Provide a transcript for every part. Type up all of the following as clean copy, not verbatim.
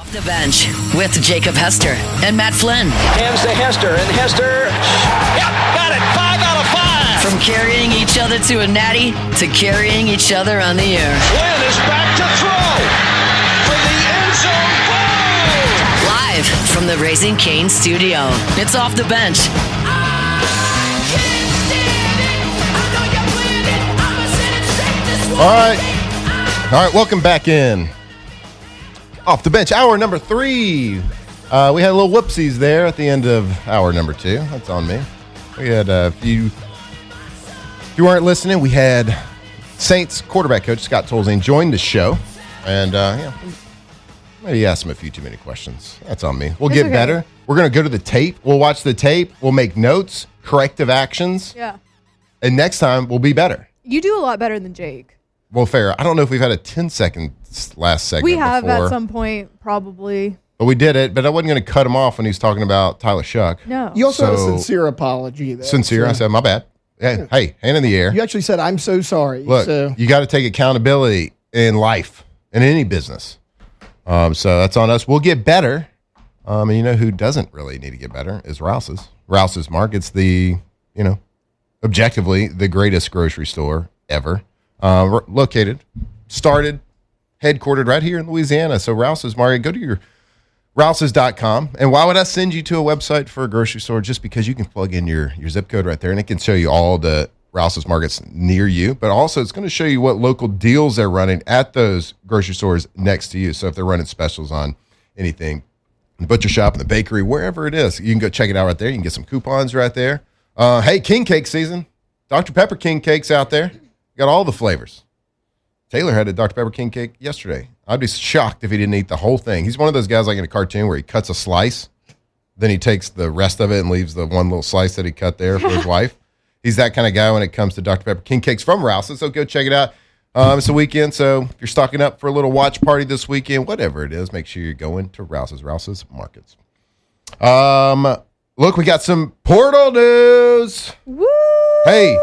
Off the bench with Jacob Hester and Matt Flynn. Hands to Hester, and Hester, yep, got it, 5 out of 5. From carrying each other to a natty to carrying each other on the air. Flynn is back to throw for the end zone. Boom! Live from the Raising Cane studio, it's Off the Bench. All right, welcome back in. Off the Bench, hour number 3. We had a little whoopsies there at the end of hour number 2. That's on me. We had if you weren't listening, we had Saints quarterback coach Scott Tolzien join the show, and maybe asked him a few too many questions. That's on me. We'll get better. We're going to go to the tape. We'll watch the tape. We'll make notes, corrective actions. Yeah. And next time, we'll be better. You do a lot better than Jake. Well, fair. I don't know if we've had a 10-second last segment We have before. at some point, probably. But we did it, but I wasn't going to cut him off when he was talking about Tyler Shuck. No. You also have a sincere apology there. Sincere. I said, my bad. Hey, hand in the air. You actually said, I'm so sorry. Look, you got to take accountability in life, in any business. So that's on us. We'll get better. And you know who doesn't really need to get better is Rouse's. Rouse's Market's the, objectively the greatest grocery store ever. Located, started, headquartered right here in Louisiana. So Rouse's Market, go to your Rouse's.com. And why would I send you to a website for a grocery store? Just because you can plug in your zip code right there, and it can show you all the Rouse's Markets near you. But also, it's going to show you what local deals they're running at those grocery stores next to you. So if they're running specials on anything, the butcher shop and the bakery, wherever it is, you can go check it out right there. You can get some coupons right there. Hey, King Cake season. Dr. Pepper King Cake's out there. Got all the flavors. Taylor had a Dr. Pepper King Cake yesterday. I'd be shocked if he didn't eat the whole thing. He's one of those guys like in a cartoon where he cuts a slice, then he takes the rest of it and leaves the one little slice that he cut there for his wife. He's that kind of guy when it comes to Dr. Pepper King Cakes from Rouse's, so go check it out. It's a weekend, so if you're stocking up for a little watch party this weekend, whatever it is, make sure you're going to Rouse's Markets. Look, we got some portal news. Woo! Hey.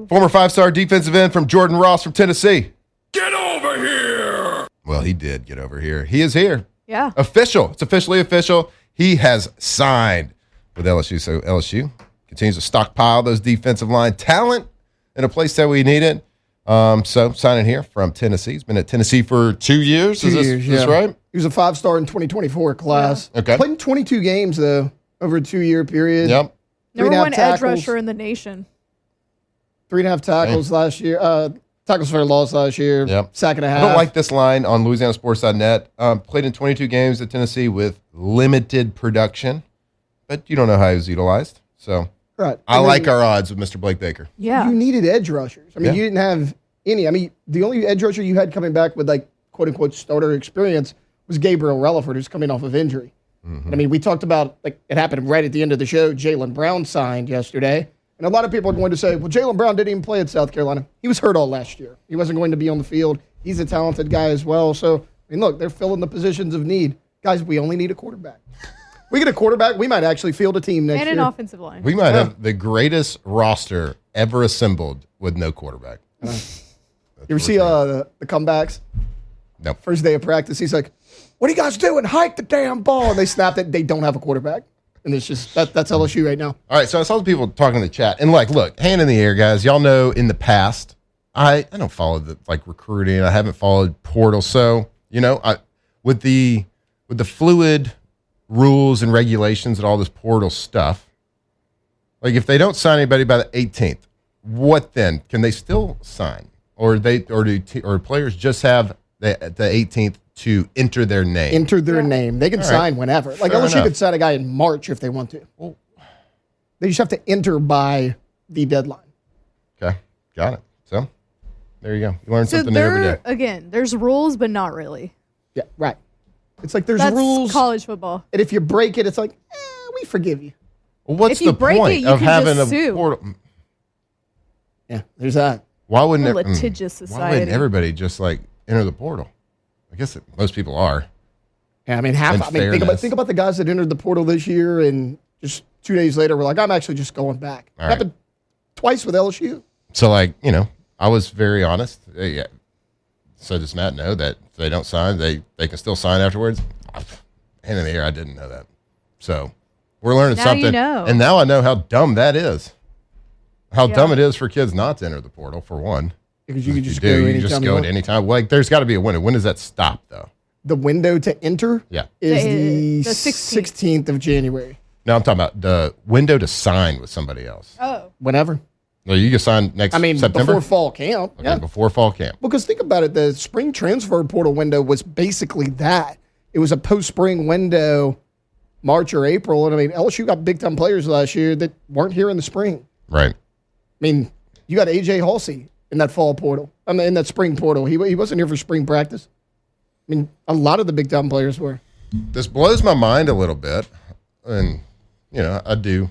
Former 5-star defensive end from Jordan Ross from Tennessee. Get over here! Well, he did get over here. He is here. Yeah. Official. It's officially official. He has signed with LSU. So LSU continues to stockpile those defensive line talent in a place that we need it. So signing here from Tennessee. He's been at Tennessee for 2 years. Is this right? He was a 5-star in 2024 class. Yeah. Okay. Played in 22 games, though, over a 2-year period. Yep. Number one edge rusher in the nation. 3.5 tackles last year. Tackles for a loss last year. Yep. Sack and a half. I don't like this line on LouisianaSports.net. Played in 22 games at Tennessee with limited production, but you don't know how he was utilized. So right. I like our odds with Mr. Blake Baker. Yeah. You needed edge rushers. I mean, you didn't have any. I mean, the only edge rusher you had coming back with, like, quote-unquote starter experience was Gabriel Relaford, who's coming off of injury. Mm-hmm. I mean, we talked about, like, it happened right at the end of the show. Jaylen Brown signed yesterday. And a lot of people are going to say, well, Jaylen Brown didn't even play at South Carolina. He was hurt all last year. He wasn't going to be on the field. He's a talented guy as well. So, I mean, look, they're filling the positions of need. Guys, we only need a quarterback. We get a quarterback, we might actually field a team next year. And an offensive line. We might have the greatest roster ever assembled with no quarterback. You ever see the comebacks? Nope. First day of practice, he's like, what are you guys doing? Hike the damn ball. And they snapped it. They don't have a quarterback. And it's just, that's LSU right now. All right, so I saw the people talking in the chat. And, like, look, hand in the air, guys. Y'all know in the past, I don't follow the, like, recruiting. I haven't followed portal. So, with the fluid rules and regulations and all this portal stuff, like, if they don't sign anybody by the 18th, what then? Can they still sign? Or do players just have the 18th to enter their name? Enter their name. They can sign whenever. Like, Fair LSU enough. could sign a guy in March if they want to. Well, they just have to enter by the deadline. Okay, got it. So, there you go. You learn something new every day. Again, there's rules, but not really. Yeah, right. It's like there's That's rules. college football. And if you break it, it's like, we forgive you. Well, what's If you the break point it, you of can having just a sue. portal? Yeah, there's that. Why wouldn't A litigious Why society. wouldn't everybody just, like, enter the portal? I guess most people are. Yeah, I mean, think about the guys that entered the portal this year and just 2 days later were like, I'm actually just going back. All right. Happened twice with LSU. So, like, I was very honest. Yeah. So does Matt know that if they don't sign, they can still sign afterwards? Hand in the air, I didn't know that. So we're learning Now something. you know. And now I know how dumb that is. How dumb it is for kids not to enter the portal, for one. Because you can just You go do. You anytime just you go want. at any time. Like, there's got to be a window. When does that stop, though? The window to enter Yeah. is The the 16th of January. No, I'm talking about the window to sign with somebody else. Oh. Whenever. No, you can sign next September? Before fall camp. Okay, Yeah. before fall camp. Because think about it, the spring transfer portal window was basically that. It was a post-spring window, March or April. And I mean, LSU got big-time players last year that weren't here in the spring. Right. I mean, you got A.J. Halsey in that fall portal. I mean, in that spring portal. He wasn't here for spring practice. I mean, a lot of the big-time players were. This blows my mind a little bit. And, you know, I do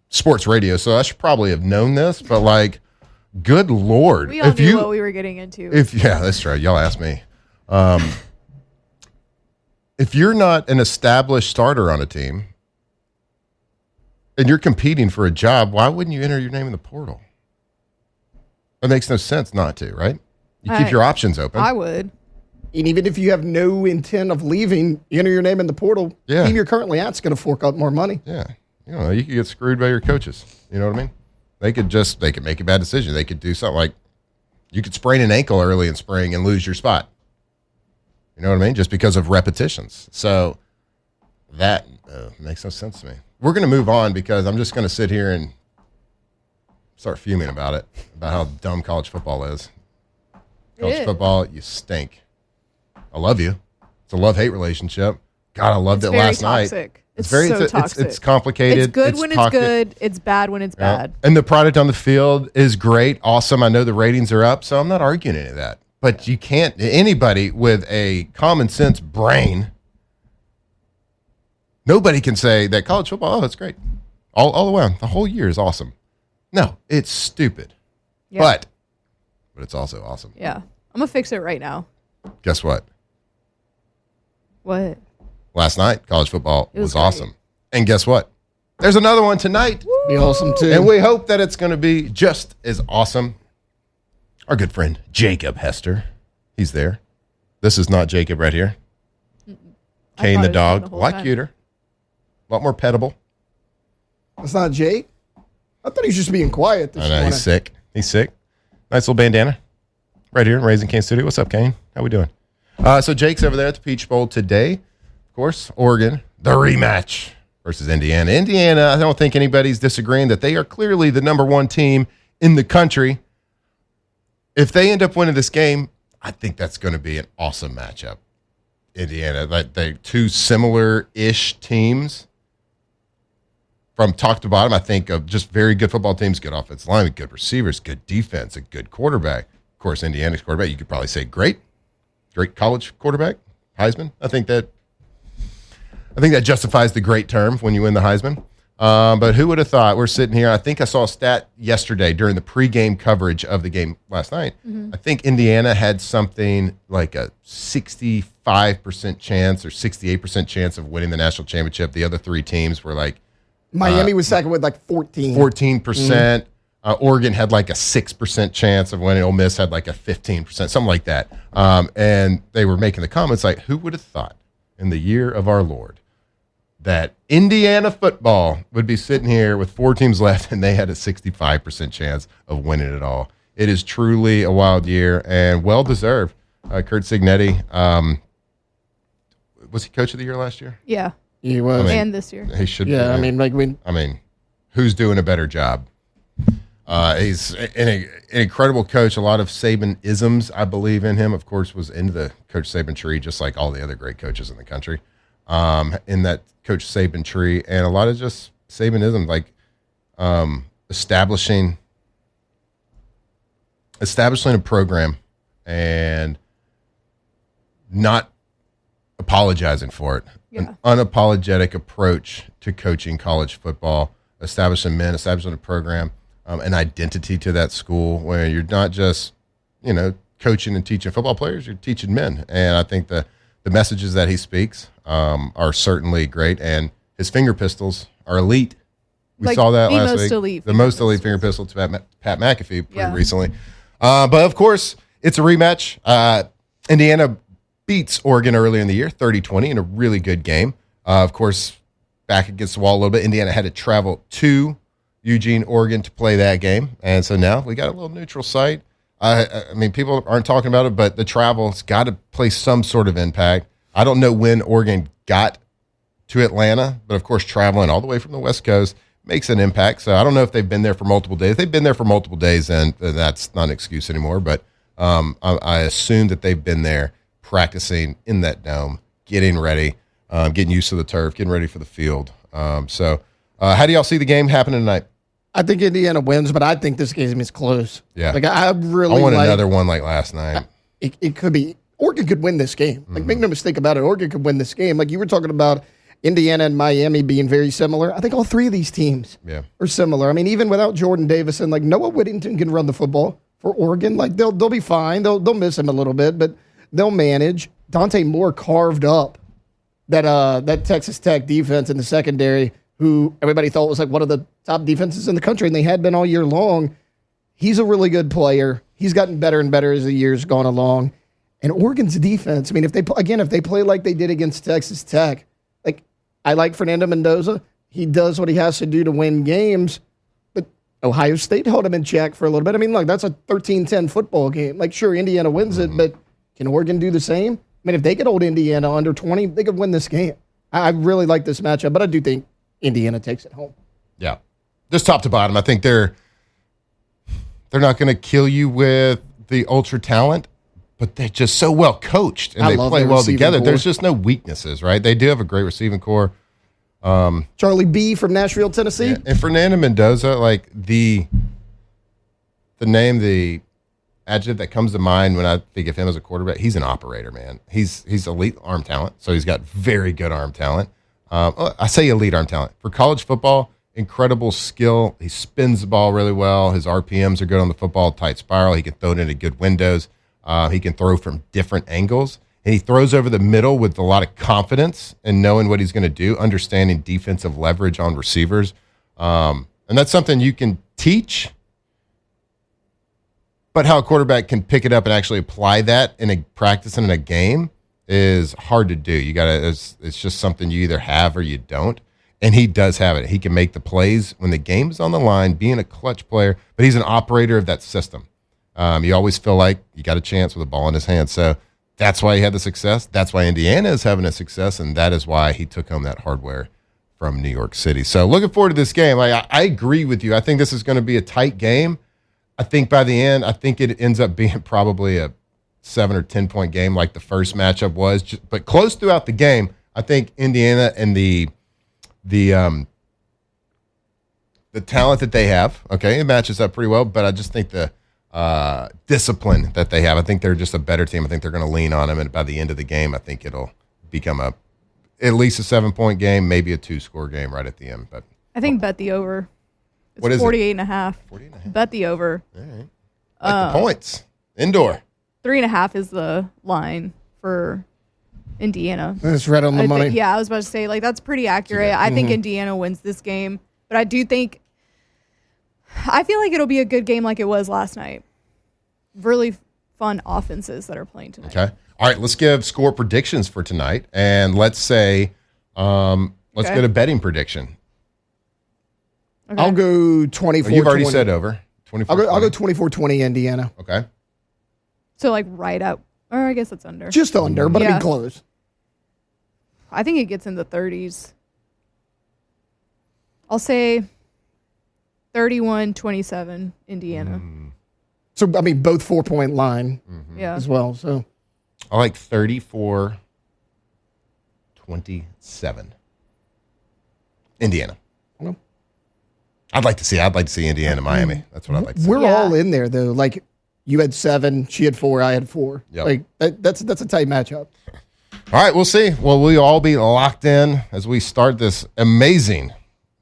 sports radio, so I should probably have known this. But, like, good Lord. We all knew what we were getting into. Yeah, that's right. Y'all asked me. If you're not an established starter on a team and you're competing for a job, why wouldn't you enter your name in the portal? It makes no sense not to, right? You keep your options open. I would. And even if you have no intent of leaving, you enter your name in the portal, Yeah. the team you're currently at's going to fork out more money. Yeah. You know, you could get screwed by your coaches. You know what I mean? They could make a bad decision. They could do something like you could sprain an ankle early in spring and lose your spot. You know what I mean? Just because of repetitions. So that makes no sense to me. We're going to move on because I'm just going to sit here and start fuming about it, about how dumb college football is. College football, you stink. I love you. It's a love-hate relationship. God, I loved it last night. It's very toxic. It's complicated. It's good when it's good. It's bad when it's bad. And the product on the field is great, awesome. I know the ratings are up, so I'm not arguing any of that. But you can't, anybody with a common sense brain, nobody can say that college football, oh, it's great. All the way on. The whole year is awesome. No, it's stupid. Yeah. But it's also awesome. Yeah. I'm going to fix it right now. Guess what? What? Last night, college football was great. awesome. And guess what? There's another one tonight. Be awesome, too. And we hope that it's going to be just as awesome. Our good friend, Jacob Hester. He's there. This is not Jacob right here. Kane the dog. A lot cuter. A lot more pettable. That's not Jake. I thought he was just being quiet this I know, morning. he's sick. He's sick. Nice little bandana. Right here in Raising Cane Studio. What's up, Kane? How we doing? So Jake's over there at the Peach Bowl today. Of course, Oregon, the rematch versus Indiana. Indiana, I don't think anybody's disagreeing that they are clearly the number one team in the country. If they end up winning this game, I think that's going to be an awesome matchup. Indiana, like they're two similar-ish teams. From top to bottom, I think of just very good football teams, good offensive line, good receivers, good defense, a good quarterback. Of course, Indiana's quarterback, you could probably say great college quarterback, Heisman. I think that justifies the great term when you win the Heisman. But who would have thought? We're sitting here. I think I saw a stat yesterday during the pregame coverage of the game last night. I think Indiana had something like a 65% chance or 68% chance of winning the national championship. The other three teams were like Miami was second with like 14. 14%. Oregon had like a 6% chance of winning. Ole Miss had like a 15%, something like that. And they were making the comments like, who would have thought in the year of our Lord that Indiana football would be sitting here with four teams left and they had a 65% chance of winning it all. It is truly a wild year and well-deserved. Kurt Cignetti, was he coach of the year last year? Yeah. He was. And this year. He should be. Yeah, I mean, who's doing a better job? He's an incredible coach. A lot of Saban-isms, I believe in him. Of course, was into the Coach Saban tree, just like all the other great coaches in the country. In that Coach Saban tree, and a lot of just Saban-isms, like establishing a program and not apologizing for it. Yeah. An unapologetic approach to coaching college football, establishing a program, an identity to that school where you're not just, coaching and teaching football players, you're teaching men. And I think the messages that he speaks are certainly great. And his finger pistols are elite. We saw that last week. The most elite finger pistol to Pat McAfee pretty recently. But of course, it's a rematch. Indiana beats Oregon earlier in the year, 30-20, in a really good game. Of course, back against the wall a little bit. Indiana had to travel to Eugene, Oregon to play that game. And so now we got a little neutral site. I mean, people aren't talking about it, but the travel's got to play some sort of impact. I don't know when Oregon got to Atlanta, but of course, traveling all the way from the West Coast makes an impact. So I don't know if they've been there for multiple days. If they've been there for multiple days, then that's not an excuse anymore. But I assume that they've been there practicing in that dome, getting ready, getting used to the turf, getting ready for the field. So how do y'all see the game happening tonight? I think Indiana wins, but I think this game is close. Yeah. Like I really want another one like last night. It could be. Oregon could win this game. Like, make no mistake about it. Oregon could win this game. Like you were talking about Indiana and Miami being very similar. I think all three of these teams are similar. I mean, even without Jordan Davison, like Noah Whittington can run the football for Oregon. Like they'll be fine. They'll miss him a little bit, but they'll manage. Dante Moore carved up that Texas Tech defense in the secondary, who everybody thought was like one of the top defenses in the country, and they had been all year long. He's a really good player. He's gotten better and better as the years gone along. And Oregon's defense, I mean, if they play like they did against Texas Tech, like I like Fernando Mendoza. He does what he has to do to win games, but Ohio State held him in check for a little bit. I mean, look, that's a 13-10 football game. Like, sure, Indiana wins it, but can Oregon do the same? I mean, if they could hold Indiana under 20, they could win this game. I really like this matchup, but I do think Indiana takes it home. Yeah. Just top to bottom, I think they're not going to kill you with the ultra talent, but they're just so well coached and they play well together. Core. There's just no weaknesses, right? They do have a great receiving core. Charlie B from Nashville, Tennessee. Yeah. And Fernando Mendoza, like the adjective that comes to mind when I think of him as a quarterback, he's an operator, man. He's elite arm talent, so he's got very good arm talent. I say elite arm talent. For college football, incredible skill. He spins the ball really well. His RPMs are good on the football, tight spiral. He can throw it into good windows. He can throw from different angles. And he throws over the middle with a lot of confidence and knowing what he's going to do, understanding defensive leverage on receivers. And that's something you can teach. But how a quarterback can pick it up and actually apply that in a practice and in a game is hard to do. You gotta. It's just something you either have or you don't. And he does have it. He can make the plays when the game is on the line, being a clutch player. But he's an operator of that system. You always feel like you got a chance with a ball in his hand. So that's why he had the success. That's why Indiana is having a success, and that is why he took home that hardware from New York City. So looking forward to this game. I agree with you. I think this is going to be a tight game. I think by the end, I think it ends up being probably a 7 or 10 point game like the first matchup was, but close throughout the game. I think Indiana and the talent that they have, okay, it matches up pretty well, but I just think the discipline that they have, I think they're just a better team. I think they're going to lean on them, and by the end of the game, I think it'll become at least a 7 point game, maybe a 2-score game right at the end. But I think bet the over. It's what is 48.5. 48.5. Bet the over. All right. Like the points. Indoor. 3.5 is the line for Indiana. That's right on the money. Yeah, I was about to say, like, that's pretty accurate. I think Indiana wins this game, but I feel like it'll be a good game like it was last night. Really fun offenses that are playing tonight. Okay. All right, let's give score predictions for tonight, and let's say, let's get a betting prediction. Okay. I'll go 24. You've already said over. 24. I'll go 24-20 Indiana. Okay. So like right up, or I guess it's under. Just under, but I mean close. I think it gets in the 30s. I'll say 31-27 Indiana. So I mean both 4-point line as well. So I like 34-27 Indiana. Okay. I'd like to see Indiana, Miami. That's what I'd like to see. We're all in there though. Like you had 7, she had 4, I had 4. Yep. Like that's a tight matchup. All right, we'll see. Well, we'll all be locked in as we start this amazing.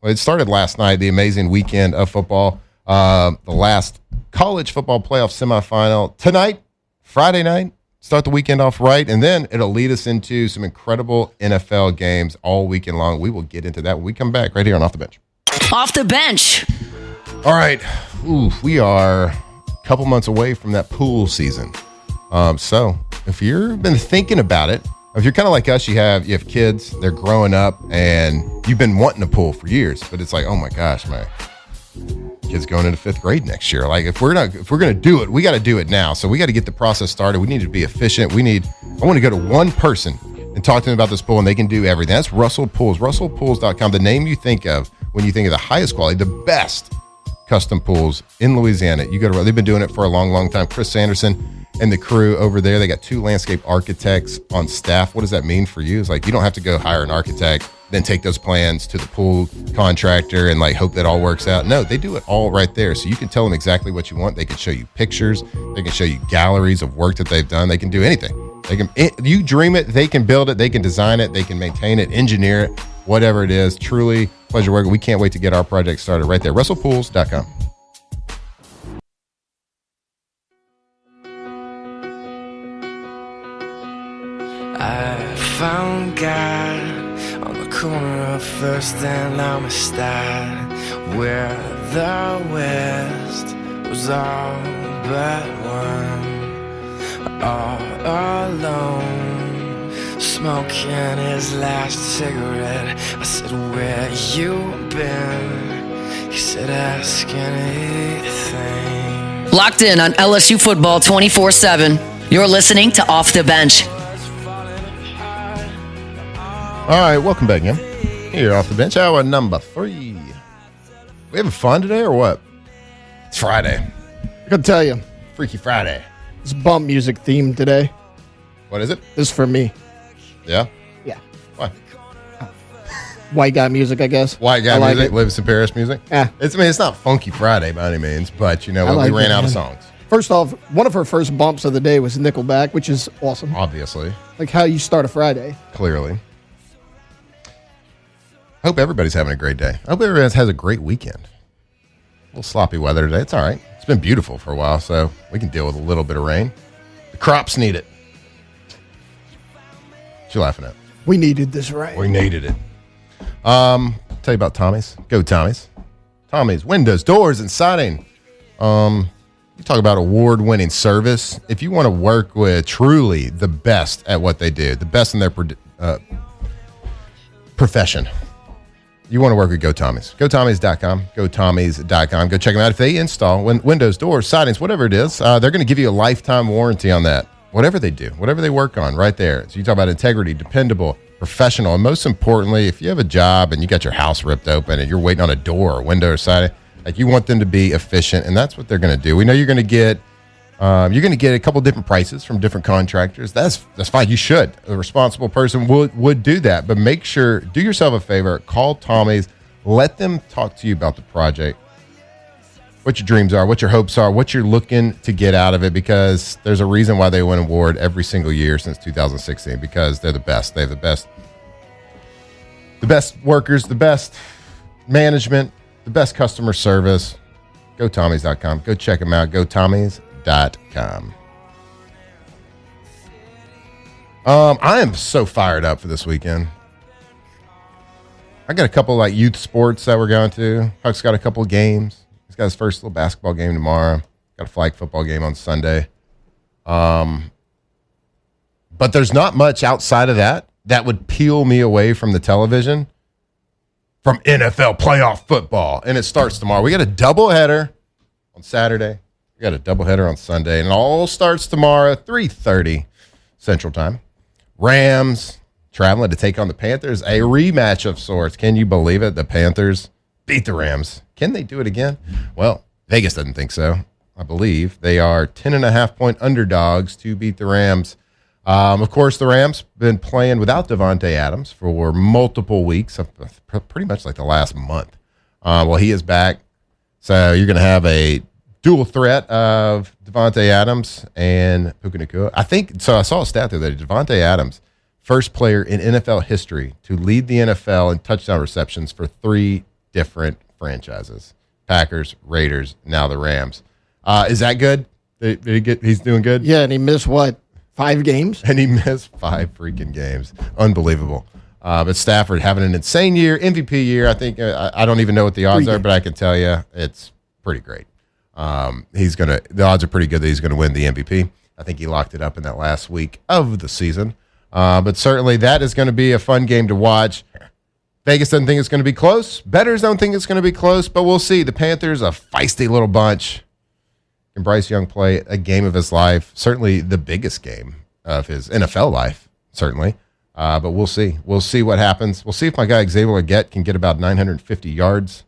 Well, it started last night, the amazing weekend of football. The last college football playoff semifinal tonight, Friday night. Start the weekend off right, and then it'll lead us into some incredible NFL games all weekend long. We will get into that when we come back right here on Off the Bench. Off the bench. All right. We are a couple months away from that pool season. So if you've been thinking about it, if you're kind of like us, you have kids, they're growing up, and you've been wanting a pool for years, but it's like, oh my gosh, my kid's going into 5th grade next year. Like if we're going to do it, we got to do it now. So we got to get the process started. We need to be efficient. I want to go to one person and talk to them about this pool, and they can do everything. That's Russell Pools, russellpools.com. The name you think of when you think of the highest quality, the best custom pools in Louisiana. They've been doing it for a long, long time. Chris Sanderson and the crew over there, they got 2 landscape architects on staff. What does that mean for you? It's like you don't have to go hire an architect, then take those plans to the pool contractor and like hope that all works out. No, they do it all right there. So you can tell them exactly what you want. They can show you pictures. They can show you galleries of work that they've done. They can do anything. You dream it, they can build it, they can design it, they can maintain it, engineer it, whatever it is. Truly pleasure working. We can't wait to get our project started right there. russellpools.com. I found God on the corner of First and Amistad, where the West was all but one, all alone, smoking his last cigarette. I said, where you been? He said, ask anything. Locked in on LSU football 24/7. You're listening to Off the Bench. All right, welcome back in. Here off the bench, hour number 3. We having fun today or what? It's Friday. I gotta tell you, Freaky Friday. it's bump music theme today. What is it? This is for me. Yeah? Yeah. Why? White guy music, I guess. White guy I like music, it. Lives in Paris music? Yeah. It's not Funky Friday by any means, but you know I what? like We ran it, out of man. songs, First off, one of her first bumps of the day was Nickelback, which is awesome. obviously, Like how you start a Friday. clearly. I hope everybody's having a great day. I hope everybody has a great weekend. A little sloppy weather today. It's all right. It's been beautiful for a while, so we can deal with a little bit of rain. The crops need it. What you laughing at? We needed this rain. We needed it. Tell you about Tommy's. Go Tommy's. Tommy's windows, doors, and siding. You talk about award-winning service. If you want to work with truly the best at what they do, the best in their profession, you want to work with Go Tommy's. GoTommy's.com. GoTommy's.com. Go check them out. If they install windows, doors, sidings, whatever it is, they're going to give you a lifetime warranty on that. Whatever they do, whatever they work on, right there. So you talk about integrity, dependable, professional, and most importantly, if you have a job and you got your house ripped open and you're waiting on a door or window or siding, like you want them to be efficient, and that's what they're going to do. We know you're going to get a couple different prices from different contractors. That's fine. You should. A responsible person would do that. But make sure, do yourself a favor, call Tommy's, let them talk to you about the project, what your dreams are, what your hopes are, what you're looking to get out of it, because there's a reason why they win an award every single year since 2016, because they're the best. They have the best workers, the best management, the best customer service. GoTommy's.com. Go check them out. GoTommy's.com. I am so fired up for this weekend. I got a couple like youth sports that we're going to. Huck's got a couple of games. He's got his first little basketball game tomorrow. Got a flag football game on Sunday. But there's not much outside of that would peel me away from the television from NFL playoff football. And it starts tomorrow. We got a doubleheader on Saturday. We got a doubleheader on Sunday. And it all starts tomorrow, 3:30 Central Time. Rams traveling to take on the Panthers. A rematch of sorts. Can you believe it? The Panthers beat the Rams. Can they do it again? Well, Vegas doesn't think so. I believe they are 10.5-point underdogs to beat the Rams. Of course, the Rams been playing without Davante Adams for multiple weeks, pretty much like the last month. Well, he is back. So you're going to have a dual threat of Davante Adams and Puka Nacua. I think, so I saw a stat there that Davante Adams, first player in NFL history to lead the NFL in touchdown receptions for 3 different franchises. Packers, Raiders, now the Rams. Is that good? Did he he's doing good? Yeah, and he missed what? 5 games? And he missed 5 freaking games. Unbelievable. But Stafford having an insane year, MVP year. I think I don't even know what the odds are, but I can tell you it's pretty great. The odds are pretty good that he's going to win the MVP. I think he locked it up in that last week of the season. But certainly that is going to be a fun game to watch. Vegas doesn't think it's going to be close. Bettors don't think it's going to be close, but we'll see. The Panthers, a feisty little bunch. Can Bryce Young play a game of his life? Certainly the biggest game of his NFL life, certainly. But we'll see. We'll see what happens. We'll see if my guy Xavier Legette can get about 950 yards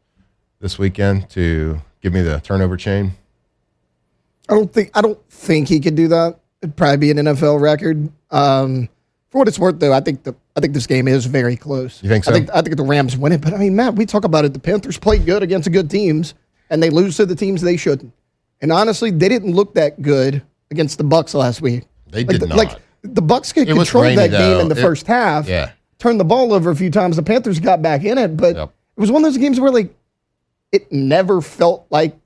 this weekend to give me the turnover chain. I don't think he could do that. It'd probably be an NFL record. For what it's worth, though, I think this game is very close. You think so? I think the Rams win it. But I mean, Matt, we talk about it. The Panthers played good against good teams, and they lose to the teams they shouldn't. And honestly, they didn't look that good against the Bucs last week. They did not. Like the Bucs could control that game in the first half. Yeah. Turned the ball over a few times. The Panthers got back in it, but it was one of those games where like it never felt like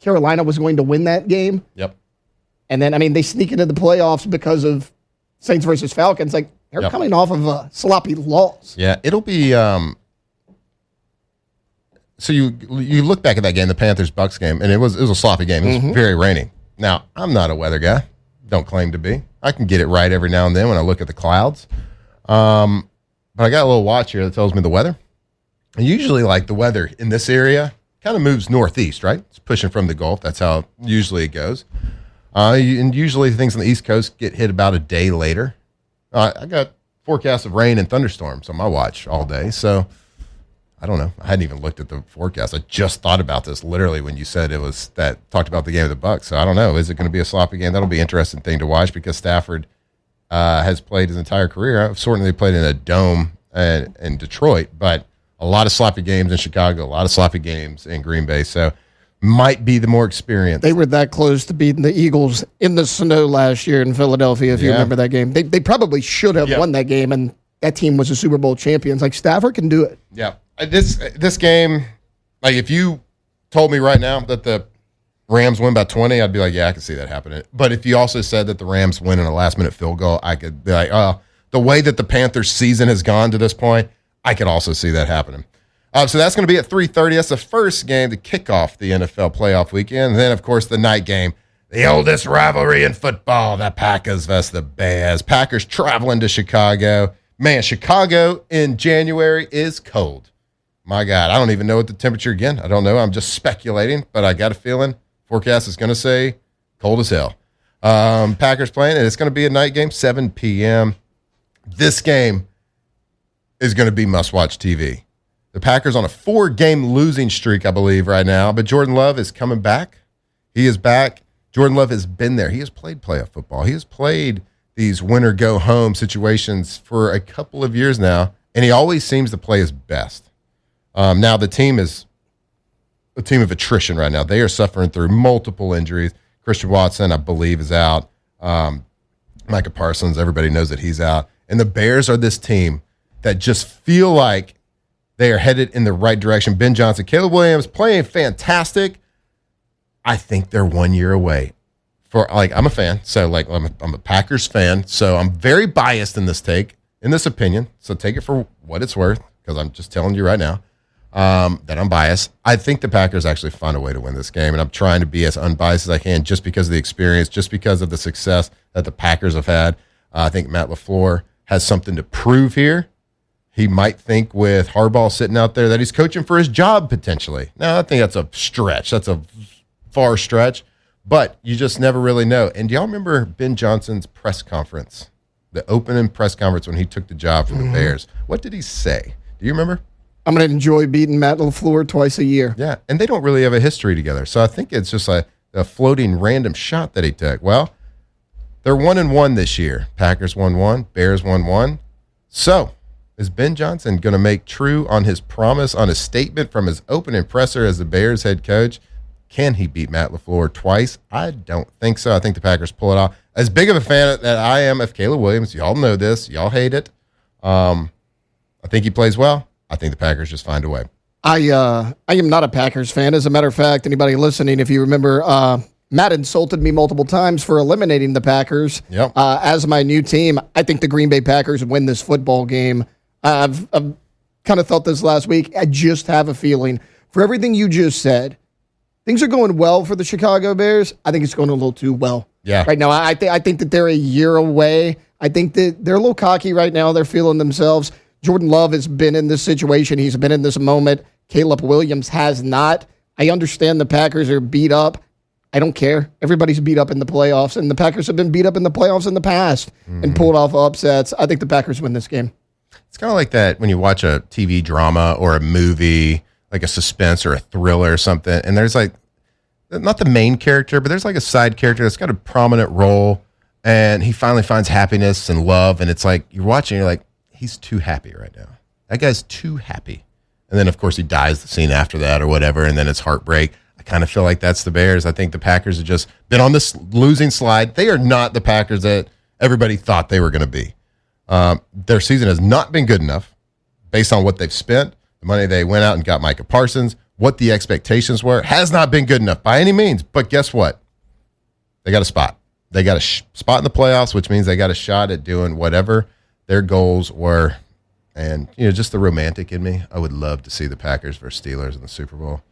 Carolina was going to win that game. Yep. And then, I mean, they sneak into the playoffs because of Saints versus Falcons. Like, they're coming off of a sloppy loss. Yeah, it'll be so you look back at that game, the Panthers-Bucs game, and it was a sloppy game. It was very rainy. Now, I'm not a weather guy. Don't claim to be. I can get it right every now and then when I look at the clouds. But I got a little watch here that tells me the weather. And usually, like, the weather in this area kind of moves northeast, right? It's pushing from the Gulf. That's how usually it goes. And usually things on the East Coast get hit about a day later. I got forecasts of rain and thunderstorms on my watch all day, so I don't know. I hadn't even looked at the forecast. I just thought about this literally when you said talked about the game of the Bucs. So I don't know. Is it going to be a sloppy game? That'll be an interesting thing to watch because Stafford has played his entire career. I've certainly played in a dome in Detroit, but a lot of sloppy games in Chicago, a lot of sloppy games in Green Bay. So might be the more experienced. They were that close to beating the Eagles in the snow last year in Philadelphia, if you remember that game. They probably should have won that game, and that team was a Super Bowl champions. Like, Stafford can do it. Yeah. This game, like, if you told me right now that the Rams win by 20, I'd be like, yeah, I can see that happening. But if you also said that the Rams win in a last-minute field goal, I could be like, the way that the Panthers season has gone to this point, I could also see that happening. So that's going to be at 3:30. That's the first game to kick off the NFL playoff weekend. And then, of course, the night game, the oldest rivalry in football, the Packers versus the Bears. Packers traveling to Chicago. Man, Chicago in January is cold. My God, I don't even know what the temperature again. I don't know. I'm just speculating, but I got a feeling forecast is going to say cold as hell. Packers playing, and it's going to be a night game, 7 p.m. This game is going to be must-watch TV. The Packers on a 4-game losing streak, I believe, right now. But Jordan Love is coming back. He is back. Jordan Love has been there. He has played playoff football. He has played these winner-go-home situations for a couple of years now, and he always seems to play his best. Now, the team is a team of attrition right now. They are suffering through multiple injuries. Christian Watson, I believe, is out. Micah Parsons, everybody knows that he's out. And the Bears are this team that just feel like they are headed in the right direction. Ben Johnson, Caleb Williams playing fantastic. I think they're 1 year away. I'm a fan, so I'm a Packers fan, so I'm very biased in this opinion. So take it for what it's worth, because I'm just telling you right now that I'm biased. I think the Packers actually find a way to win this game, and I'm trying to be as unbiased as I can, just because of the experience, just because of the success that the Packers have had. I think Matt LaFleur has something to prove here. He might think with Harbaugh sitting out there that he's coaching for his job potentially. Now, I think that's a stretch. That's a far stretch, but you just never really know. And do y'all remember Ben Johnson's press conference, the opening press conference when he took the job for the Bears? What did he say? Do you remember? I'm going to enjoy beating Matt LaFleur twice a year. Yeah, and they don't really have a history together. So I think it's just a floating random shot that he took. Well, they're 1-1 this year. Packers 1-1, Bears 1-1. So is Ben Johnson going to make true on his promise, on his statement from his opening presser as the Bears head coach? Can he beat Matt LaFleur twice? I don't think so. I think the Packers pull it off. As big of a fan that I am of Caleb Williams, y'all know this. Y'all hate it. I think he plays well. I think the Packers just find a way. I am not a Packers fan. As a matter of fact, anybody listening, if you remember, Matt insulted me multiple times for eliminating the Packers as my new team. I think the Green Bay Packers win this football game. I've kind of thought this last week. I just have a feeling, for everything you just said, things are going well for the Chicago Bears. I think it's going a little too well. Yeah. Right now, I think that they're a year away. I think that they're a little cocky right now. They're feeling themselves. Jordan Love has been in this situation. He's been in this moment. Caleb Williams has not. I understand the Packers are beat up. I don't care. Everybody's beat up in the playoffs, and the Packers have been beat up in the playoffs in the past and pulled off upsets. I think the Packers win this game. It's kind of like that when you watch a TV drama or a movie, like a suspense or a thriller or something, and there's like, not the main character, but there's like a side character that's got a prominent role, and he finally finds happiness and love, and it's like, you're watching, you're like, he's too happy right now. That guy's too happy. And then, of course, he dies the scene after that or whatever, and then it's heartbreak. I kind of feel like that's the Bears. I think the Packers have just been on this losing slide. They are not the Packers that everybody thought they were going to be. Their season has not been good enough based on what they've spent, the money they went out and got Micah Parsons, what the expectations were. Has not been good enough by any means. But guess what? They got a spot. They got a spot in the playoffs, which means they got a shot at doing whatever their goals were. And, just the romantic in me, I would love to see the Packers versus Steelers in the Super Bowl.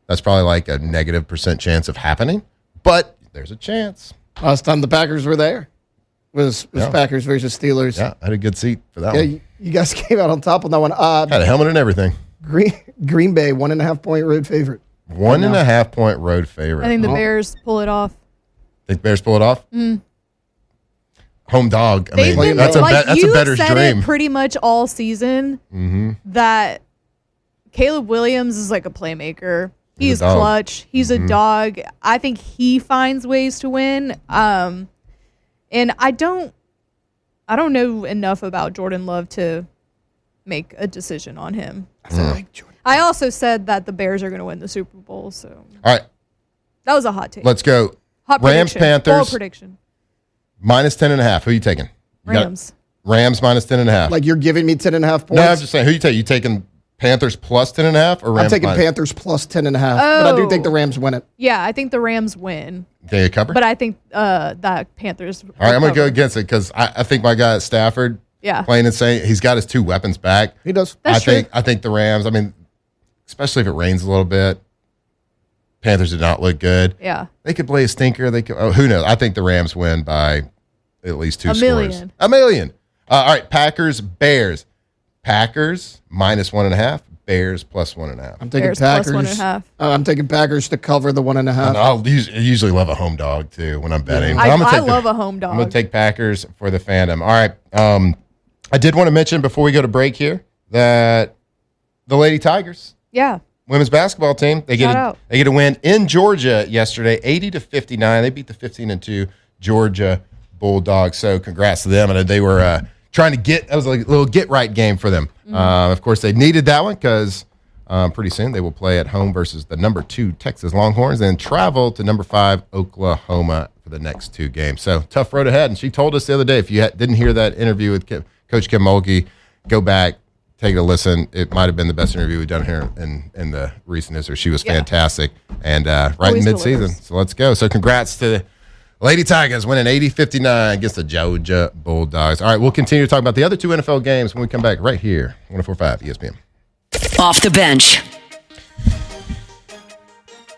That's probably like a -% chance of happening, but there's a chance. Last time the Packers were there was Packers versus Steelers. Yeah, I had a good seat for that one. You guys came out on top on that one. Had a helmet and everything. Green Bay, 1.5 point road favorite. 1.5 point road favorite. I think the Bears pull it off. Think Bears pull it off? Home dog. I mean, Been, that's a better's said dream. It pretty much all season that Caleb Williams is like a playmaker. He's clutch. He's a dog. I think he finds ways to win. And I don't know enough about Jordan Love to make a decision on him. So I also said that the Bears are going to win the Super Bowl. So all right, that was a hot take. let's go. Hot Rams, prediction. Panthers. Bold prediction. -10.5. Who are you taking? Rams. Rams -10.5. Like you're giving me 10.5 points? No, I'm just saying. Who you taking? You taking Panthers plus 10.5 or Rams? I'm taking Panthers plus 10.5. But I do think the Rams win it. Yeah, I think the Rams win. Can you cover? But I think that Panthers. All right, I'm going to go against it because I think my guy at Stafford, playing and saying he's got his two weapons back. He does. That's true. I think the Rams. I mean, especially if it rains a little bit. Panthers did not look good. Yeah. They could play a stinker. They could. Oh, who knows? I think the Rams win by at least 2 A scores. million. A million. All right, Packers, Bears. Packers -1.5. Bears plus 1.5. I'm taking Bears plus Packers. 1.5. I'm taking Packers to cover the 1.5. I'll usually love a home dog too when I'm betting. But I I'm gonna take love a home dog. I'm going to take Packers for the fandom. All right. I did want to mention before we go to break here that the Lady Tigers, Yeah. women's basketball team, they get a win in Georgia yesterday, 80-59. They beat the 15-2 Georgia Bulldogs. So congrats to them. And they were trying to that was like a little get right game for them. Of course, they needed that one because pretty soon they will play at home versus the number 2 Texas Longhorns and travel to number 5 Oklahoma for the next 2 games. So tough road ahead. And she told us the other day, if you didn't hear that interview with Coach Kim Mulkey, go back, take a listen. It might have been the best interview we've done here in the recent history. She was fantastic and right Always in midseason. delivers. So let's go. So congrats to the Lady Tigers winning 80-59 against the Georgia Bulldogs. All right, we'll continue to talk about the other 2 NFL games when we come back right here, 104.5 ESPN. Off the bench.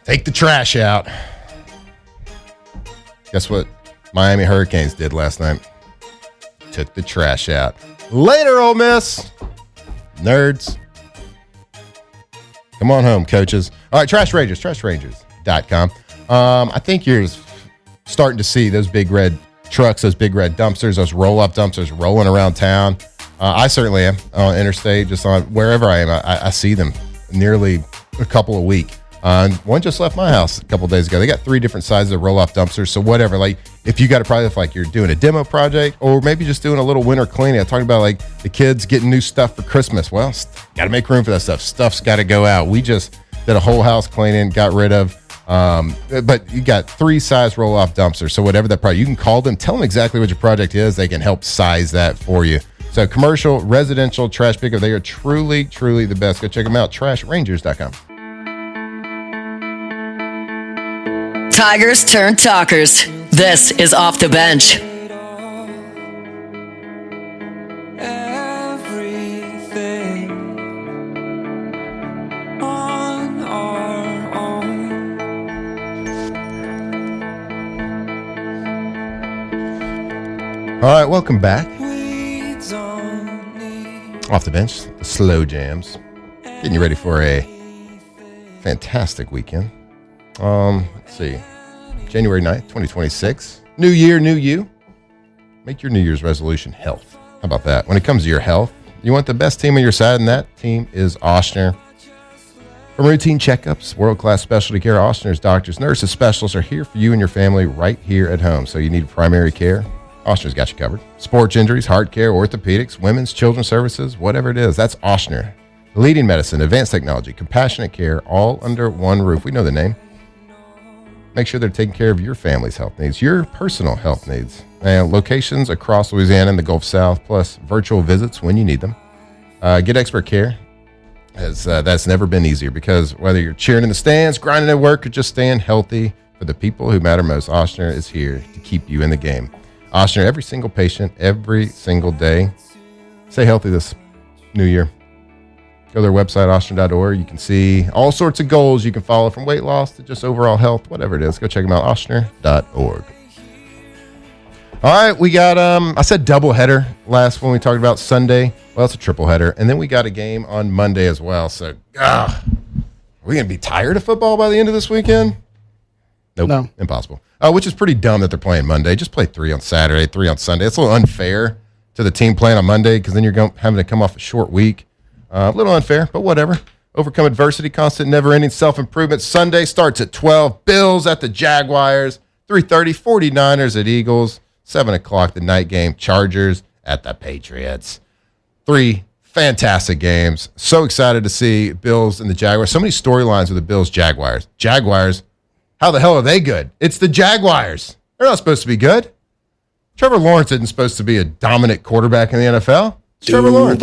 Take the trash out. Guess what Miami Hurricanes did last night? Took the trash out. Later, Ole Miss. Nerds. Come on home, coaches. All right, Trash Rangers, trashrangers.com. I think you're starting to see those big red trucks, those big red dumpsters, those roll-up dumpsters rolling around town. I certainly am on interstate, just on wherever I am. I see them nearly a couple a week. One just left my house a couple days ago. They got 3 different sizes of roll-off dumpsters. So whatever, like if you got a project, like you're doing a demo project or maybe just doing a little winter cleaning. I talked about like the kids getting new stuff for Christmas. Well, got to make room for that stuff. Stuff's got to go out. We just did a whole house cleaning, got rid of. But you got 3 size roll-off dumpsters. So whatever that project, you can call them, tell them exactly what your project is. They can help size that for you. So commercial, residential, trash pickup, they are truly, truly the best. Go check them out, trashrangers.com. Tigers turn talkers. This is Off the Bench. Everything on our own. All right, welcome back. We don't need Off the bench, the slow jams. Getting you ready for a fantastic weekend. Let's see. January 9th, 2026. New year, new you. Make your New Year's resolution health. How about that? When it comes to your health, you want the best team on your side, and that team is Ochsner. From routine checkups, world-class specialty care, Ochsner's doctors, nurses, specialists are here for you and your family right here at home. So you need primary care, Ochsner's got you covered. Sports injuries, heart care, orthopedics, women's, children's services, whatever it is, that's Ochsner. Leading medicine, advanced technology, compassionate care, all under one roof. We know the name. Make sure they're taking care of your family's health needs, your personal health needs. And locations across Louisiana and the Gulf South, plus virtual visits when you need them. Get expert care, as that's never been easier, because whether you're cheering in the stands, grinding at work, or just staying healthy, for the people who matter most, Ochsner is here to keep you in the game. Ochsner, every single patient, every single day. Stay healthy this new year. Go to their website, ochsner.org. You can see all sorts of goals you can follow, from weight loss to just overall health, whatever it is. Go check them out, ochsner.org. All right, we got, I said doubleheader last when we talked about Sunday. Well, it's a triple header. And then we got a game on Monday as well. So, are we going to be tired of football by the end of this weekend? Nope. No. Impossible. Which is pretty dumb that they're playing Monday. Just play 3 on Saturday, 3 on Sunday. It's a little unfair to the team playing on Monday, because then you're having to come off a short week. A little unfair, but whatever. Overcome adversity, constant, never-ending self-improvement. Sunday starts at 12. Bills at the Jaguars. 3:30, 49ers at Eagles. 7 o'clock, the night game. Chargers at the Patriots. 3 fantastic games. So excited to see Bills and the Jaguars. So many storylines with the Bills, Jaguars. Jaguars, how the hell are they good? It's the Jaguars. They're not supposed to be good. Trevor Lawrence isn't supposed to be a dominant quarterback in the NFL. It's Trevor Lawrence.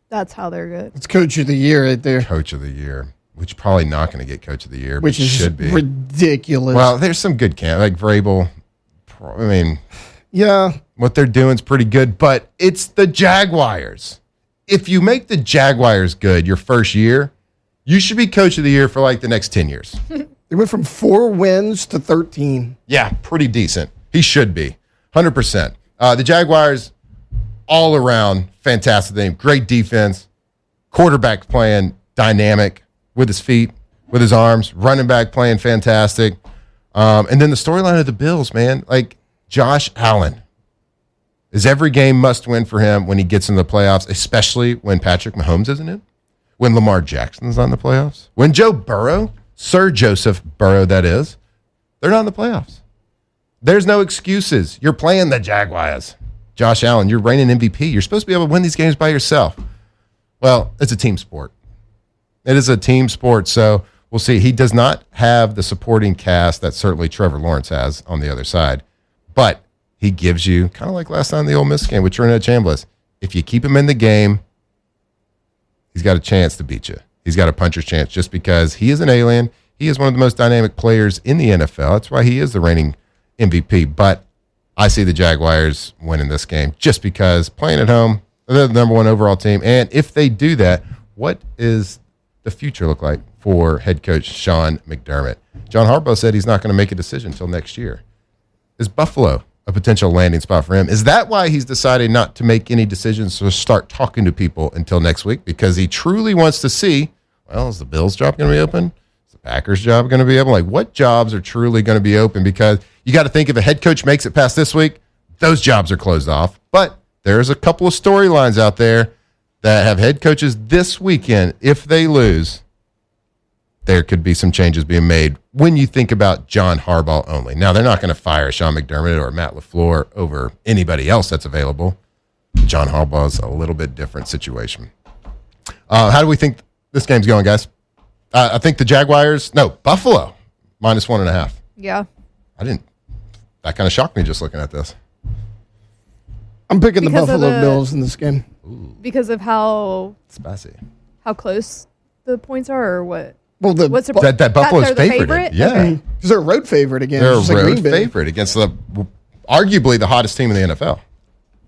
That's how they're good. It's Coach of the Year right there. Coach of the Year, which probably not going to get Coach of the Year, Which but is should be ridiculous. Well, there's some good like Vrabel. I mean, yeah, what they're doing is pretty good, but it's the Jaguars. If you make the Jaguars good your first year, you should be Coach of the Year for like the next 10 years. They went from 4 wins to 13. Yeah, pretty decent. He should be 100%. The Jaguars, all around, fantastic team. Great defense. Quarterback playing dynamic with his feet, with his arms. Running back playing fantastic. And then the storyline of the Bills, man, like Josh Allen is every game must win for him when he gets into the playoffs, especially when Patrick Mahomes isn't in, when Lamar Jackson's not in the playoffs, when Joe Burrow, Sir Joseph Burrow, that is, they're not in the playoffs. There's no excuses. You're playing the Jaguars. Josh Allen, you're reigning MVP. You're supposed to be able to win these games by yourself. Well, it's a team sport. It is a team sport, so we'll see. He does not have the supporting cast that certainly Trevor Lawrence has on the other side, but he gives you, kind of like last time in the Ole Miss game with Trinidad Chambliss, if you keep him in the game, he's got a chance to beat you. He's got a puncher's chance just because he is an alien. He is one of the most dynamic players in the NFL. That's why he is the reigning MVP, but I see the Jaguars winning this game just because playing at home, they're the number 1 overall team. And if they do that, what is the future look like for head coach Sean McDermott? John Harbaugh said he's not going to make a decision until next year. Is Buffalo a potential landing spot for him? Is that why he's decided not to make any decisions or start talking to people until next week? Because he truly wants to see, well, is the Bills job going to be open? Is the Packers job going to be open? Like, what jobs are truly going to be open? Because you got to think if a head coach makes it past this week, those jobs are closed off. But there's a couple of storylines out there that have head coaches this weekend. If they lose, there could be some changes being made when you think about John Harbaugh only. Now, they're not going to fire Sean McDermott or Matt LaFleur over anybody else that's available. John Harbaugh's a little bit different situation. How do we think this game's going, guys? I think the Buffalo, -1.5. Yeah. That kind of shocked me just looking at this. I'm picking the Because of Buffalo the- Bills in this game. Because of how Spicy. close the points are, or what? Well, What's That Buffalo's they're the favorite. Yeah. Okay. because they're a road favorite again. They're a just like road Green Bay. favorite against arguably the hottest team in the NFL.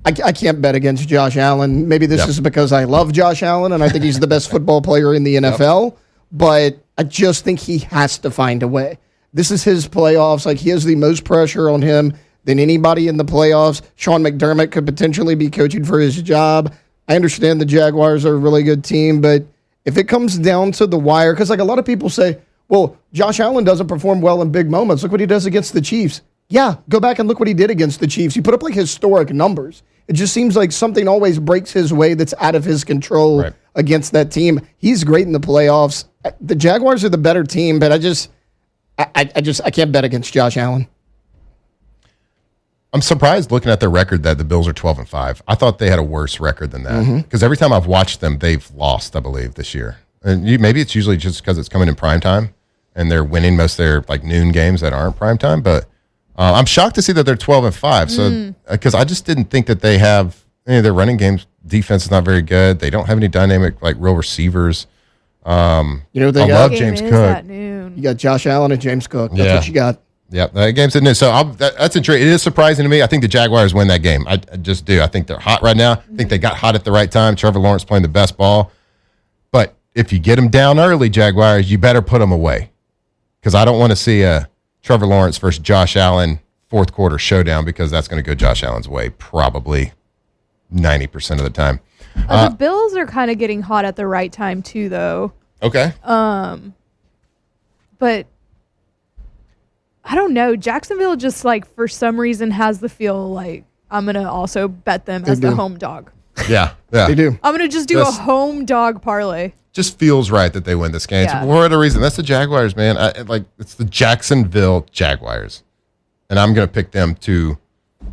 I can't bet against Josh Allen. Maybe this Yep. is because I love Josh Allen and I think he's the best football player in the NFL. But I just think he has to find a way. This is his playoffs. Like, he has the most pressure on him. than anybody in the playoffs. Sean McDermott could potentially be coaching for his job. I understand the Jaguars are a really good team, but if it comes down to the wire, because like a lot of people say, well, Josh Allen doesn't perform well in big moments. Look what he does against the Chiefs. Yeah, go back and look what he did against the Chiefs. He put up like historic numbers. It just seems like something always breaks his way that's out of his control against that team. He's great in the playoffs. The Jaguars are the better team, but I can't bet against Josh Allen. I'm surprised looking at their record that the Bills are 12-5. I thought they had a worse record than that because every time I've watched them, they've lost, I believe, this year. And maybe it's usually just because it's coming in prime time and they're winning most of their like noon games that aren't prime time. But I'm shocked to see that they're 12-5. So because I just didn't think that they have any of their running games. Defense is not very good. They don't have any dynamic like real receivers. You know what they I got? love James Cook. At noon. You got Josh Allen and James Cook. That's what you got. Yeah, that game's at noon. So that's intriguing. It is surprising to me. I think the Jaguars win that game. I just do. I think they're hot right now. I think they got hot at the right time. Trevor Lawrence playing the best ball. But if you get them down early, Jaguars, you better put them away. Because I don't want to see a Trevor Lawrence versus Josh Allen fourth quarter showdown because that's going to go Josh Allen's way probably 90% of the time. The Bills are kind of getting hot at the right time too, though. Okay. But I don't know. Jacksonville just like for some reason has the feel like I'm gonna also bet them as the home dog. Yeah. They do. I'm gonna just do a home dog parlay. Just feels right that they win this game. Yeah. For whatever reason, that's the Jaguars, man. It's the Jacksonville Jaguars, and I'm going to pick them to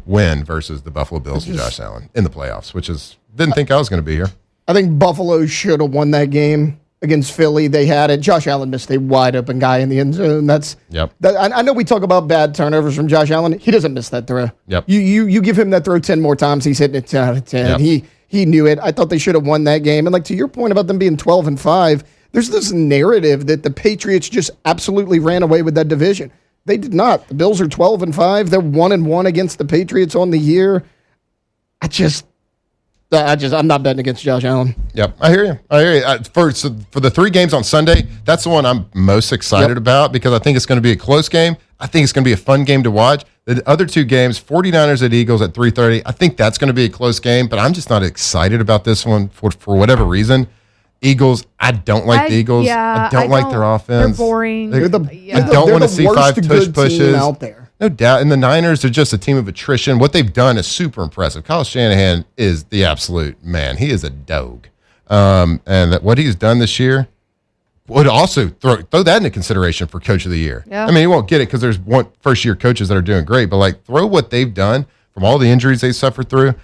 win versus the Buffalo Bills and Josh Allen in the playoffs, which is didn't think I was going to be here. I think Buffalo should have won that game against Philly. They had it. Josh Allen missed a wide open guy in the end zone. I know we talk about bad turnovers from Josh Allen. He doesn't miss that throw. Yep. You give him that throw 10 more times, he's hitting it 10 out of 10. Yep. He knew it. I thought they should have won that game. And like to your point about them being 12-5, there's this narrative that the Patriots just absolutely ran away with that division. They did not. The Bills are 12-5. They're 1-1 against the Patriots on the year. I'm not betting against Josh Allen. Yep, I hear you. For the 3 games on Sunday, that's the one I'm most excited about because I think it's going to be a close game. I think it's going to be a fun game to watch. The other 2 games, 49ers at Eagles at 3:30, I think that's going to be a close game, but I'm just not excited about this one for whatever reason. Eagles, I don't like the Eagles. I don't like their offense. They're boring. I don't want to see 5 tush pushes out there. No doubt. And the Niners are just a team of attrition. What they've done is super impressive. Kyle Shanahan is the absolute man. He is a dog. And what he's done this year would also throw that into consideration for Coach of the Year. Yeah. I mean, he won't get it because there's first-year coaches that are doing great, but like throw what they've done from all the injuries they suffered through.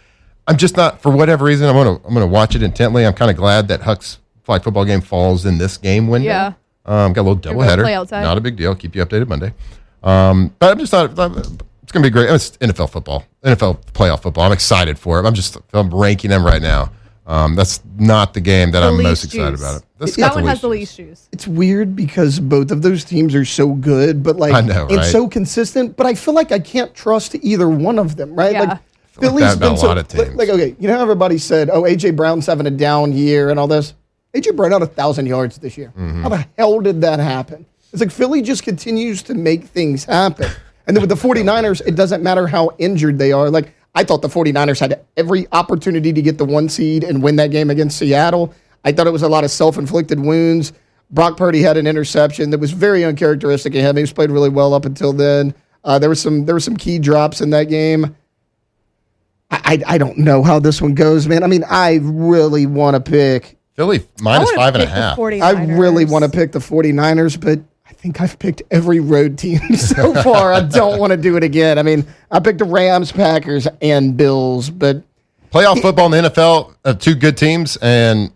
I'm just not, for whatever reason, I'm gonna watch it intently. I'm kind of glad that Huck's flag football game falls in this game window. Yeah. Got a little doubleheader. Play outside. Not a big deal. Keep you updated Monday. But I'm just not. It's going to be great. It's NFL football, NFL playoff football. I'm excited for it. I'm ranking them right now. That's not the game that I'm most excited about. That one has the least juice. It's weird because both of those teams are so good, but like I know, right? and so consistent. But I feel like I can't trust either one of them, right? Yeah. Like Philly's that about been a lot of teams. Like okay, you know how everybody said, "Oh, AJ Brown's having a down year" and all this. AJ Brown had 1,000 yards this year. Mm-hmm. How the hell did that happen? It's like Philly just continues to make things happen. And then with the 49ers, it doesn't matter how injured they are. Like, I thought the 49ers had every opportunity to get the 1 seed and win that game against Seattle. I thought it was a lot of self-inflicted wounds. Brock Purdy had an interception that was very uncharacteristic of him. He was played really well up until then. There were some key drops in that game. I don't know how this one goes, man. I mean, I really want to pick Philly minus 5.5. I really want to pick the 49ers, but I think I've picked every road team so far. I don't want to do it again. I mean, I picked the Rams, Packers, and Bills, but Playoff football in the NFL of 2 good teams, and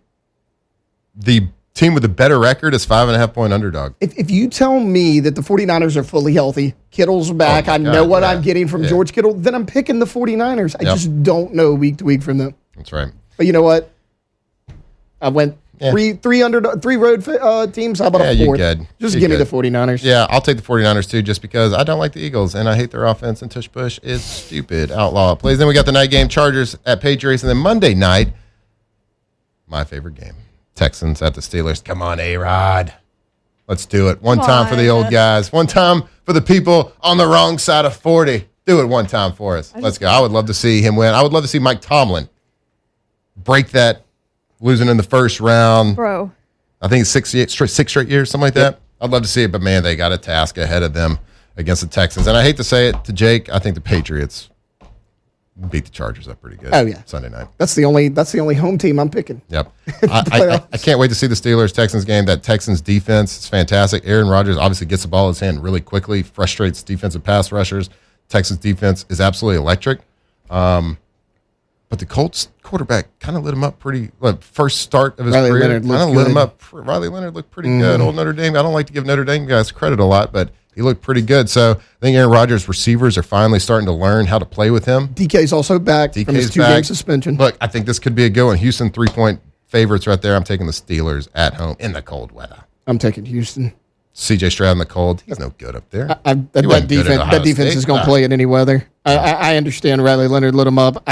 the team with the better record is 5.5-point underdog. If you tell me that the 49ers are fully healthy, Kittle's back, I know what I'm getting from George Kittle, then I'm picking the 49ers. I just don't know week to week from them. That's right. But you know what? I went three road teams. How about a 4th? You're good. Just You're give me good. the 49ers. Yeah, I'll take the 49ers too, just because I don't like the Eagles, and I hate their offense, and Tush Push is stupid. Outlaw plays. Then we got the night game, Chargers at Patriots, and then Monday night, my favorite game, Texans at the Steelers. Come on, A-Rod. Let's do it. One time for the old guys. One time for the people on the wrong side of 40. Do it one time for us. Let's go. I would love to see him win. I would love to see Mike Tomlin break that losing in the first round. Bro. I think it's six straight years, something like that. I'd love to see it, but man, they got a task ahead of them against the Texans. And I hate to say it to Jake, I think the Patriots beat the Chargers up pretty good. Oh yeah, Sunday night. That's the only home team I'm picking. Yep. I can't wait to see the Steelers-Texans game. That Texans defense is fantastic. Aaron Rodgers obviously gets the ball in his hand really quickly, frustrates defensive pass rushers. Texans defense is absolutely electric. But the Colts quarterback kind of lit him up pretty. First start of his Riley career, Leonard kind of looked lit him good. up. Riley Leonard looked pretty good. Old Notre Dame. I don't like to give Notre Dame guys credit a lot, but he looked pretty good. So I think Aaron Rodgers' receivers are finally starting to learn how to play with him. DK's also back from his DK's 2-game back. suspension. Look, I think this could be a good one. Houston 3-point favorites right there. I'm taking the Steelers at home in the cold weather. I'm taking Houston. CJ Stroud in the cold. He's no good up there. That defense is going to play in any weather. I understand Riley Leonard lit him up.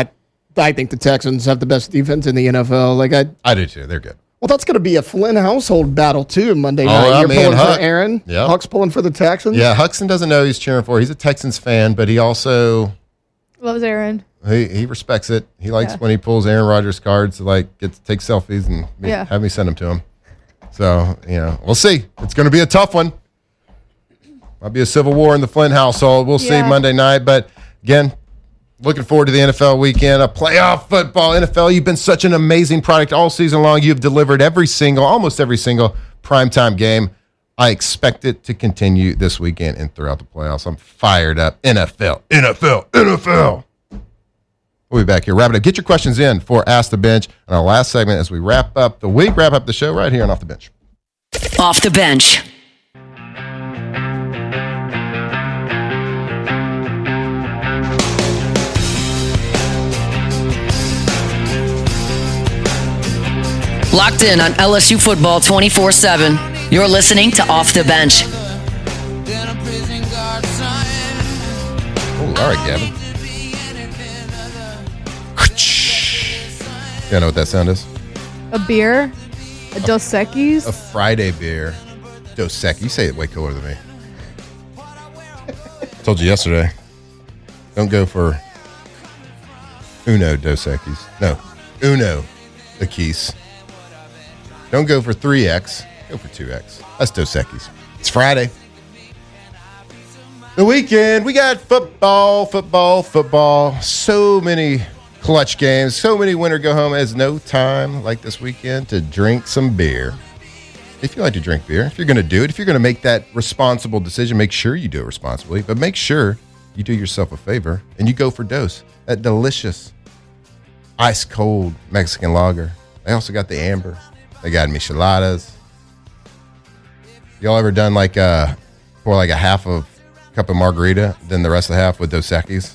I think the Texans have the best defense in the NFL. I do too. They're good. Well, that's going to be a Flynn household battle too Monday night. yeah, You're me pulling and for Huck. Aaron. Yep. Huck's pulling for the Texans. Yeah, Huxton doesn't know who he's cheering for. He's a Texans fan, but he also Loves Aaron. he respects it. He likes Yeah. when he pulls Aaron Rodgers cards to get to take selfies and have me send them to him. So we'll see. It's going to be a tough one. Might be a civil war in the Flynn household. We'll see Monday night. But again, looking forward to the NFL weekend, a playoff football. NFL, you've been such an amazing product all season long. You've delivered almost every single primetime game. I expect it to continue this weekend and throughout the playoffs. I'm fired up. NFL. We'll be back here. Wrap it up. Get your questions in for Ask the Bench in our last segment as we wrap up the show right here on Off the Bench. Off the bench. Locked in on LSU football 24/7. You're listening to Off the Bench. Oh, all right, Gavin. You know what that sound is? A beer? A Dos Equis? A Friday beer. Dos Equis. You say it way cooler than me. Told you yesterday. Don't go for Uno Dos Equis. No, Uno Equis. Don't go for 3X. Go for 2X. That's Dos Equis. It's Friday. The weekend. We got football. So many clutch games. So many winner go home. There's no time like this weekend to drink some beer. If you like to drink beer, if you're going to do it, if you're going to make that responsible decision, make sure you do it responsibly. But make sure you do yourself a favor and you go for Dos. That delicious, ice cold Mexican lager. They also got the amber. They got micheladas. Y'all ever done pour a half of cup of margarita, then the rest of the half with Dos Equis?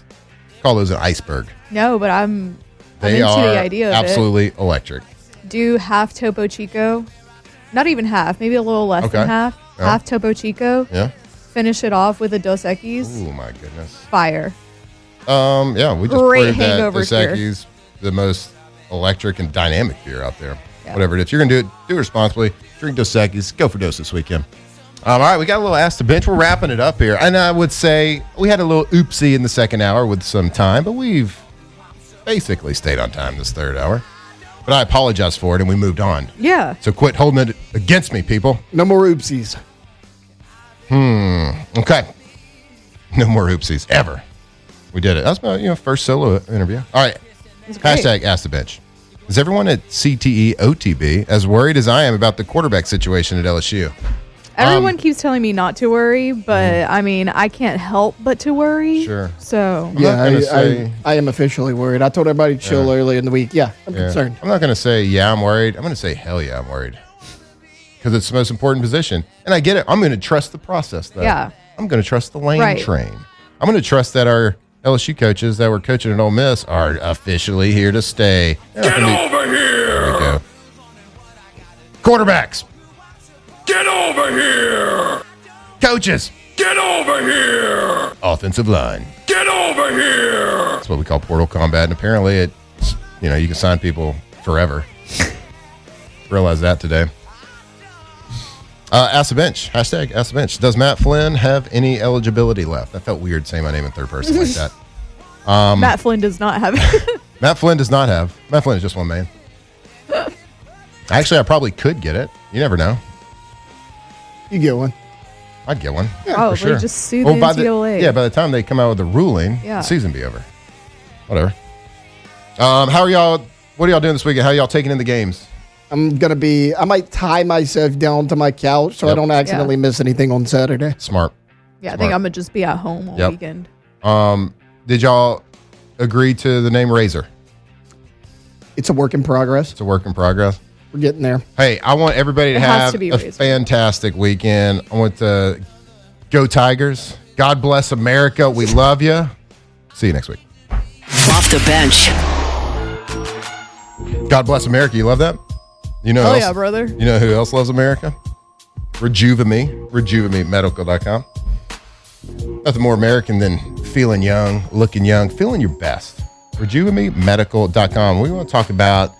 Call those an iceberg. No, but I'm They into are the idea of absolutely electric. it. Do half Topo Chico. Not even half, maybe a little less Okay. than half. Yeah. Half Topo Chico. Yeah. Finish it off with a Dos Equis. Oh my goodness. Fire. Yeah, we just Great proved that hangover Dos cure. Equis the most electric and dynamic beer out there. Yeah. Whatever it is, if you're gonna do it responsibly. Drink Dos Equis. Go for Dos this weekend. All right, we got a little Ask the Bench. We're wrapping it up here, and I would say we had a little oopsie in the second hour with some time, but we've basically stayed on time this third hour. But I apologize for it, and we moved on. Yeah. So quit holding it against me, people. No more oopsies. Okay. No more oopsies ever. We did it. That's my first solo interview. All right. It's great. Hashtag Ask the Bench. Is everyone at CTE OTB as worried as I am about the quarterback situation at LSU? Everyone keeps telling me not to worry, but I mean, I can't help but to worry. Sure. So, I'm not gonna say- I am officially worried. I told everybody to chill early in the week. Yeah, I'm concerned. I'm not going to say, yeah, I'm worried. I'm going to say, hell yeah, I'm worried. Because it's the most important position. And I get it. I'm going to trust the process, though. Yeah. I'm going to trust the lane Right. train. I'm going to trust that our LSU coaches that were coaching at Ole Miss are officially here to stay. Get over There here! we go. Quarterbacks. Get over here! Coaches. Get over here! Offensive line. Get over here! That's what we call portal combat. And apparently it's, you can sign people forever. Realize that today. Ask the bench. Hashtag ask the bench. Does Matt Flynn have any eligibility left? That felt weird saying my name in third person like that. Matt Flynn does not have it. Matt Flynn does not have. Matt Flynn is just one man. Actually, I probably could get it. You never know. You get one. I'd get one. Yeah, Probably for sure. just sue the NCAA. By the time they come out with the ruling, Yeah. the season be over. Whatever. How are y'all? What are y'all doing this weekend? How are y'all taking in the games? I might tie myself down to my couch so I don't accidentally miss anything on Saturday. Smart. Yeah, I think I'm going to just be at home all weekend. Did y'all agree to the name Razor? It's a work in progress. It's a work in progress. We're getting there. Hey, I want everybody to have to be a Razor. fantastic weekend. I want to go Tigers. God bless America. We love you. See you next week. Off the bench. God bless America. You love that? You know who Oh, else? yeah, brother. You know who else loves America? Rejuve.me. RejuveMeMedical.com. Nothing more American than feeling young, looking young, feeling your best. RejuveMeMedical.com. We want to talk about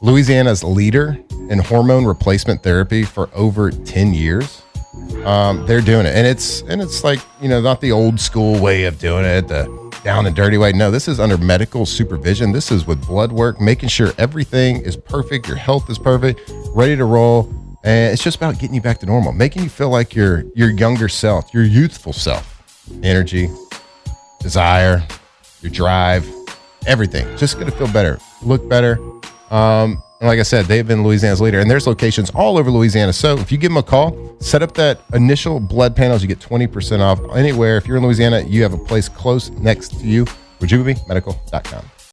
Louisiana's leader in hormone replacement therapy for over 10 years. They're doing it. And it's like, not the old school way of doing it, the down and dirty way. No, this is under medical supervision. This is with blood work, making sure everything is perfect, your health is perfect, ready to roll. And it's just about getting you back to normal, making you feel like your younger self, your youthful self. Energy, desire, your drive, everything. Just going to feel better, look better. And like I said, they've been Louisiana's leader, and there's locations all over Louisiana. So if you give them a call, set up that initial blood panels, you get 20% off anywhere. If you're in Louisiana, you have a place close next to you. RejuveMeMedical.com.